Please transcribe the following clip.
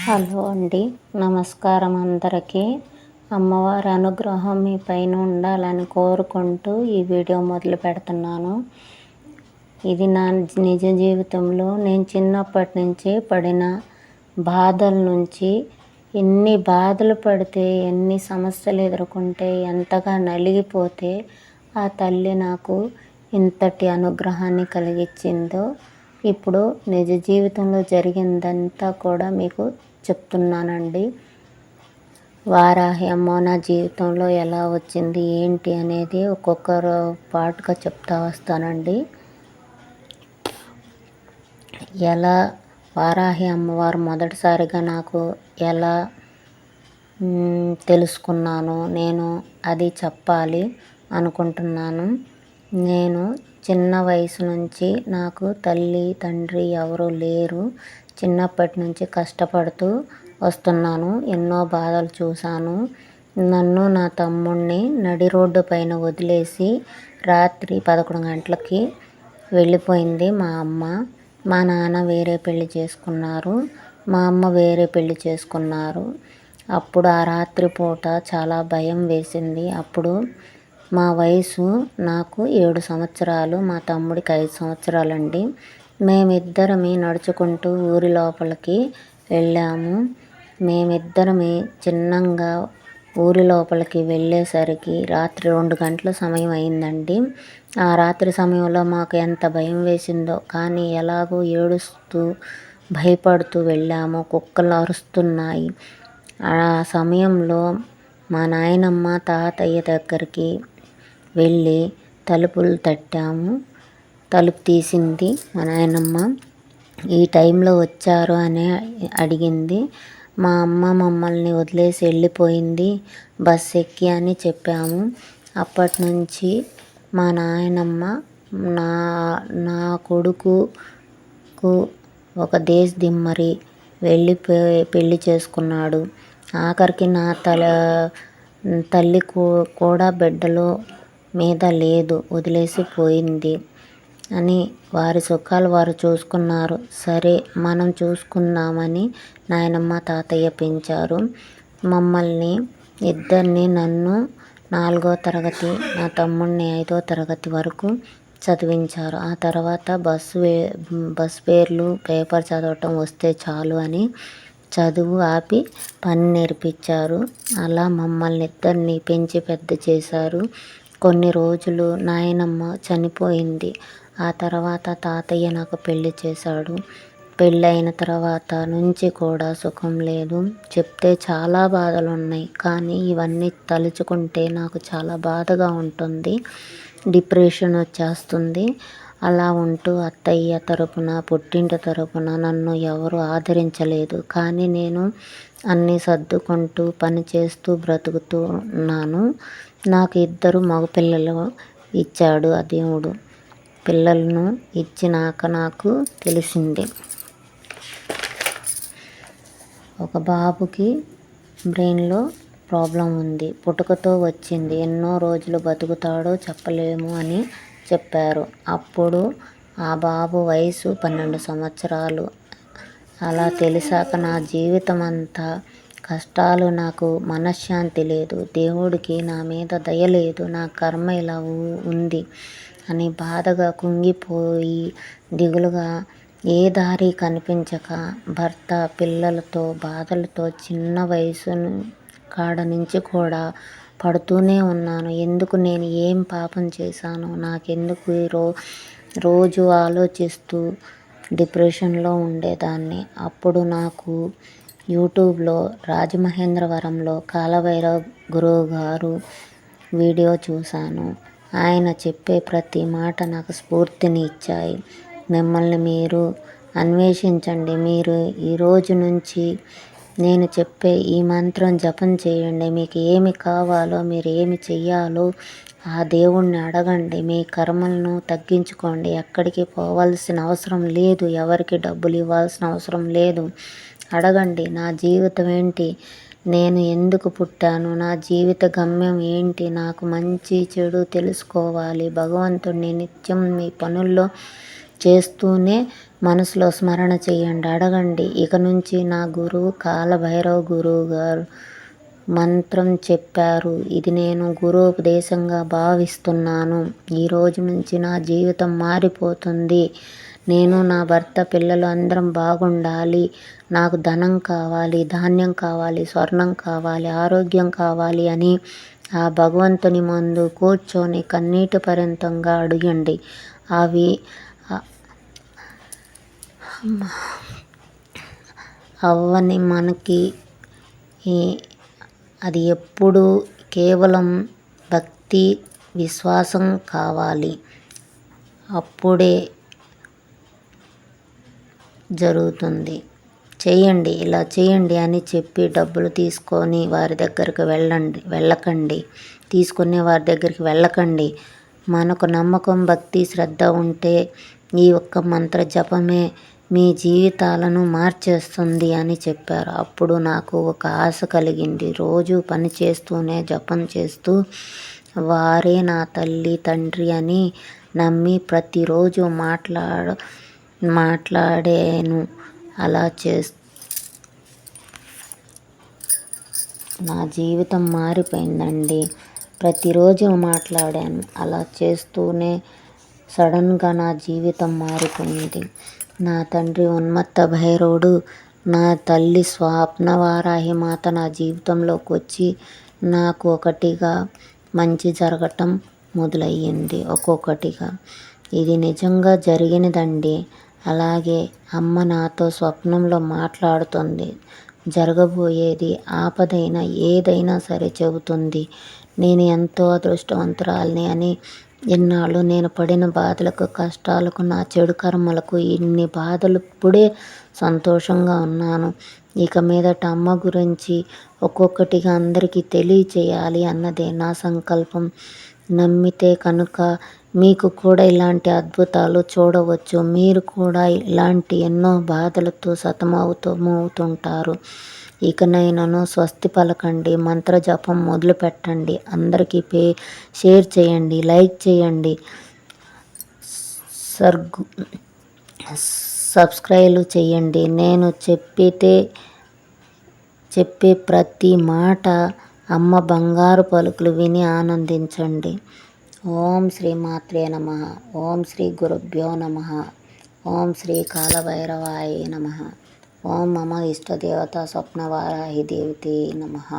Hello అండి, నమస్కారం అందరికీ. అమ్మవారి అనుగ్రహం మీ పైన ఉండాలని కోరుకుంటూ ఈ వీడియో మొదలు పెడుతున్నాను. ఇది నా నిజ జీవితంలో నేను చిన్నప్పటి నుంచి పడిన బాధల నుంచి, ఎన్ని బాధలు పడితే, ఎన్ని సమస్యలు ఎదుర్కొంటే, ఎంతగా నలిగిపోతే ఆ తల్లి నాకు ఇంతటి అనుగ్రహాన్ని కలిగించిందో ఇప్పుడు నిజ జీవితంలో జరిగిందంతా కూడా మీకు చెప్తున్నానండి. వారాహి అమ్మ నా జీవితంలో ఎలా వచ్చింది ఏంటి అనేది ఒక్కొక్కరు పాటుగా చెప్తా వస్తానండి. ఎలా వారాహి అమ్మవారు మొదటిసారిగా నాకు ఎలా తెలుసుకున్నాను నేను అది చెప్పాలి అనుకుంటున్నాను. నేను చిన్న వయసు నుంచి నాకు తల్లి తండ్రి ఎవరు లేరు. చిన్నప్పటి నుంచి కష్టపడుతూ వస్తున్నాను. ఎన్నో బాధలు చూశాను. నన్ను నా తమ్ముడిని నడి రోడ్డు పైన వదిలేసి రాత్రి 11 గంటలకి వెళ్ళిపోయింది మా అమ్మ. మా నాన్న వేరే పెళ్లి చేసుకున్నారు, మా అమ్మ వేరే పెళ్లి చేసుకున్నారు. అప్పుడు ఆ రాత్రి పూట చాలా భయం వేసింది. అప్పుడు మా వయసు నాకు 7 సంవత్సరాలు, మా తమ్ముడికి 5 సంవత్సరాలండి. మేమిద్దరమే నడుచుకుంటూ ఊరి లోపలికి వెళ్ళాము. మేమిద్దరమే చిన్నంగా ఊరి లోపలికి వెళ్ళేసరికి రాత్రి 2 గంటల సమయం అయిందండి. ఆ రాత్రి సమయంలో మాకు ఎంత భయం వేసిందో, కానీ ఎలాగో ఏడుస్తూ భయపడుతూ వెళ్ళాము. కుక్కలు అరుస్తున్నాయి. ఆ సమయంలో మా నాయనమ్మ తాతయ్య దగ్గరికి వెళ్ళి తలుపులు తట్టాము. తలుపు తీసింది మా నాయనమ్మ. ఈ టైంలో వచ్చారు అని అడిగింది. మా అమ్మ మమ్మల్ని వదిలేసి వెళ్ళిపోయింది బస్ ఎక్కి అని చెప్పాము. అప్పటి నుంచి మా నాయనమ్మ నా నా కొడుకుకు ఒక దేశ దిమ్మరి వెళ్ళిపోయి పెళ్లి చేసుకున్నాడు. ఆఖరికి నా తల్లి కూడా బిడ్డలు మీద లేదు, వదిలేసి పోయింది అని వారి సుఖాలు వారు చూసుకున్నారు. సరే మనం చూసుకుందామని నాయనమ్మ తాతయ్య పెంచారు మమ్మల్ని ఇద్దరిని. నన్ను 4వ తరగతి, నా తమ్ముడిని 5వ తరగతి వరకు చదివించారు. ఆ తర్వాత బస్ పేర్లు పేపర్ చదవటం వస్తే చాలు అని చదువు ఆపి పని నేర్పించారు. అలా మమ్మల్ని ఇద్దరిని పెంచి పెద్ద చేశారు. కొన్ని రోజులు నాయనమ్మ చనిపోయింది. ఆ తర్వాత తాతయ్య నాకు పెళ్లి చేశాడు. పెళ్ళైన తర్వాత నుంచి కూడా సుఖం లేదు. చెప్తే చాలా బాధలు ఉన్నాయి, కానీ ఇవన్నీ తలుచుకుంటే నాకు చాలా బాధగా ఉంటుంది. డిప్రెషన్ వచ్చేస్తుంది. అలా ఉంటూ అత్తయ్య తరపున, పుట్టింటి తరపున నన్ను ఎవరు ఆదరించలేదు. కానీ నేను అన్నీ సర్దుకుంటూ పని చేస్తూ బ్రతుకుతూ ఉన్నాను. నాకు 2 మగపిల్లలు ఇచ్చాడు ఆ దేవుడు. పిల్లలను ఇచ్చినాక నాకు తెలిసింది, ఒక బాబుకి బ్రెయిన్లో ప్రాబ్లం ఉంది, పుట్టుకతో వచ్చింది, ఎన్నో రోజులు బతుకుతాడో చెప్పలేము అని చెప్పారు. అప్పుడు ఆ బాబు వయసు 12 సంవత్సరాలు. అలా తెలిసాక నా జీవితం అంతా కష్టాలు, నాకు మనశ్శాంతి లేదు, దేవుడికి నా మీద దయ లేదు, నా కర్మ ఇలా ఉంది అని బాధగా కుంగిపోయి దిగులుగా ఏ దారి కనిపించక భర్త పిల్లలతో బాధలతో చిన్న వయసు కాడ నుంచి కూడా పడుతూనే ఉన్నాను. ఎందుకు నేను ఏం పాపం చేశాను, నాకెందుకు రోజు ఆలోచిస్తూ డిప్రెషన్లో ఉండేదాన్ని. అప్పుడు నాకు యూట్యూబ్లో రాజమహేంద్రవరంలో కాలభైరవ గురువు గారు వీడియో చూశాను. ఆయన చెప్పే ప్రతి మాట నాకు స్ఫూర్తిని ఇచ్చాయి. మిమ్మల్ని మీరు అన్వేషించండి. మీరు ఈ రోజు నుంచి నేను చెప్పే ఈ మంత్రం జపం చేయండి. మీకు ఏమి కావాలో, మీరు ఏమి చెయ్యాలో ఆ దేవుణ్ణి అడగండి. మీ కర్మలను తగ్గించుకోండి. ఎక్కడికి పోవాల్సిన అవసరం లేదు, ఎవరికి డబ్బులు ఇవ్వాల్సిన అవసరం లేదు. అడగండి, నా జీవితం ఏంటి, నేను ఎందుకు పుట్టాను, నా జీవిత గమ్యం ఏంటి, నాకు మంచి చెడు తెలుసుకోవాలి. భగవంతుడిని నిత్యం మీ పనుల్లో చేస్తూనే మనసులో స్మరణ చేయండి, అడగండి. ఇక నుంచి నా గురువు కాలభైరవ గురువు గారు మంత్రం చెప్పారు, ఇది నేను గురోపదేశంగా భావిస్తున్నాను. ఈ రోజు నుంచి నా జీవితం మారిపోతుంది. నేను, నా భర్త, పిల్లలు అందరం బాగుండాలి. నాకు ధనం కావాలి, ధాన్యం కావాలి, స్వర్ణం కావాలి, ఆరోగ్యం కావాలి అని ఆ భగవంతుని ముందు కూర్చొని కన్నీటి పర్యంతంగా అడగండి. అవి అవ్వని మనకి అది ఎప్పుడు కేవలం భక్తి విశ్వాసం కావాలి, అప్పుడే జరుగుతుంది. చేయండి, ఇలా చేయండి అని చెప్పి డబ్బులు తీసుకొని వారి దగ్గరికి వెళ్ళకండి. తీసుకునే వారి దగ్గరికి వెళ్ళకండి. మనకు నమ్మకం, భక్తి, శ్రద్ధ ఉంటే ఈ ఒక్క మంత్ర జపమే మీ జీవితాలను మార్చేస్తుంది అని చెప్పారు. అప్పుడు నాకు ఒక ఆశ కలిగింది. రోజు పని చేస్తూనే జపం చేస్తూ వారే నా తల్లి తండ్రి అని నమ్మి ప్రతిరోజు మాట్లాడాను. అలా నా జీవితం మారిపోయిందండి. ప్రతిరోజు మాట్లాడాను. అలా చేస్తూనే సడన్గా నా జీవితం మారిపోయింది. నా తండ్రి ఉన్మత్త భైరవుడు, నా తల్లి స్వప్నవారాహి మాత నా జీవితంలోకి వచ్చి నాకు ఒకటిగా మంచి జరగటం మొదలయ్యింది. ఒక్కొక్కటిగా ఇది నిజంగా జరిగినదండి. అలాగే అమ్మ నాతో స్వప్నంలో మాట్లాడుతుంది. జరగబోయేది ఆపదైనా ఏదైనా సరే చెబుతుంది. నేను ఎంతో అదృష్టవంతురాలిని అని. ఇన్నాళ్ళు నేను పడిన బాధలకు, కష్టాలకు, నా చెడు కర్మలకు ఇన్ని బాధలు ఇప్పుడే సంతోషంగా ఉన్నాను. ఇక మీదట అమ్మ గురించి ఒక్కొక్కటిగా అందరికీ తెలియచేయాలి అన్నదే నా సంకల్పం. నమ్మితే కనుక మీకు కూడా ఇలాంటి అద్భుతాలు చూడవచ్చు. మీరు కూడా ఇలాంటి ఎన్నో బాధలతో సతమవుతుంటారు. ఇకనైనాను స్వస్తి పలకండి, మంత్ర జపం మొదలు పెట్టండి. అందరికీ షేర్ చేయండి, లైక్ చేయండి, సబ్స్క్రైబ్ చేయండి. నేను చెప్పే ప్రతి మాట అమ్మ బంగారు పలుకులు విని ఆనందించండి. ఓం శ్రీ మాత్రే నమః. ఓం శ్రీ గురుభ్యో నమః. ఓం శ్రీ కాలభైరవాయ నమః. ఓం మమ ఇష్టదేవత స్వప్నవారాహి దేవతే నమః.